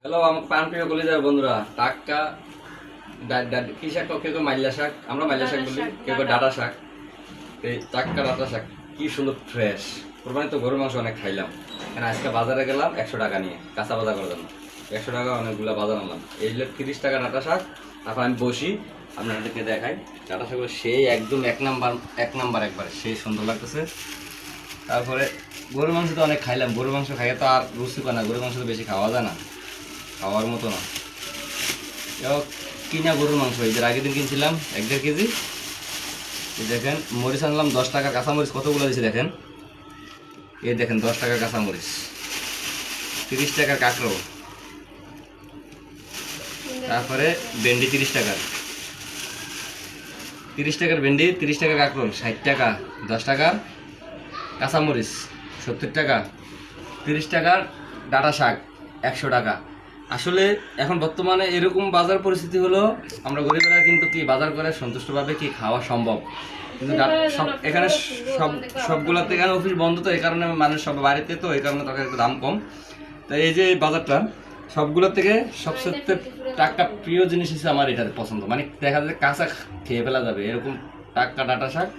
Hello, আমার প্রাণপ্রিয় কলিজার বন্ধুরা। টাটকা কি শাক, কেউ কেউ মাইলা শাক, আমরা মাইলা শাক বলি, কেউ কেউ ডাঁটা শাক। এই টাটকা ডাঁটা শাক কি সুন্দর ফ্রেশ। কোরবানি তো গরুর মাংস অনেক খাইলাম, কারণ আজকে বাজারে গেলাম 100 টাকা নিয়ে কাঁচা বাজার করার জন্য। 100 টাকা অনেকগুলো বাজার আনলাম। এই হলো 30 টাকা ডাঁটা শাক। তারপর আমি বসি, আপনাদেরকে দেখাই ডাঁটা শাকগুলো সেই একদম এক নাম্বার একবার সেই সুন্দর লাগতেছে। তারপরে গরুর মাংস তো অনেক খাইলাম, গরুর মাংস খাইয়ে তো আর রুচি পায় না, গরুর মাংস তো বেশি খাওয়া যায় না, খাওয়ার মতো না। এও কিনা গরুর মাংস, এদের আগের দিন কিনছিলাম 1.5 কেজি। দেখেন মরিচ আনলাম 10 টাকা, কাঁচামরিচ কতগুলো দিয়েছে দেখেন। এই দেখেন 10 টাকার কাঁচামরিচ, 30 টাকার কাঁকড়ো, তারপরে ভেন্ডি 30 টাকার, 30 টাকার ভেন্ডি, 30 টাকার কাঁকড়ো, 60 টাকা, 10 টাকার কাঁচামরিচ, 70 টাকা, 30 টাকার ডাঁটা শাক, 100 টাকা। আসলে এখন বর্তমানে এরকম বাজার পরিস্থিতি হলো, আমরা গরিবেরা কিন্তু কি বাজার করে সন্তুষ্টভাবে কি খাওয়া সম্ভব, কিন্তু সব এখানে সবগুলোতে এখানে অফিস বন্ধ, তো এই কারণে মানুষ সব বাড়িতে, তো এই কারণে তখন একটু দাম কম। তো এই যে এই বাজারটা সবগুলোর থেকে সবচেয়ে টাটকা প্রিয় জিনিস হিসেবে আমার এটা পছন্দ, মানে দেখা যায় কাঁচা খেয়ে ফেলা যাবে এরকম টাটকা ডাঁটা শাক।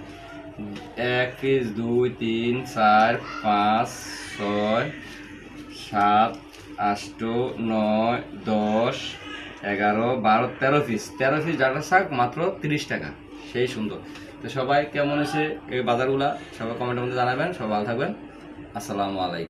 1 পিস, 2, 3, 4, 5, 6, 7, 8, 9, 10, 11, 12, 13 পিস, 13 পিস ডাঁটা শাক মাত্র 30 টাকা, সেই সুন্দর। তো সবাই কেমন হয়েছে এই বাজারগুলা সবাই কমেন্টের মধ্যে জানাবেন। সবাই ভালো থাকবেন। আসসালামু আলাইকুম।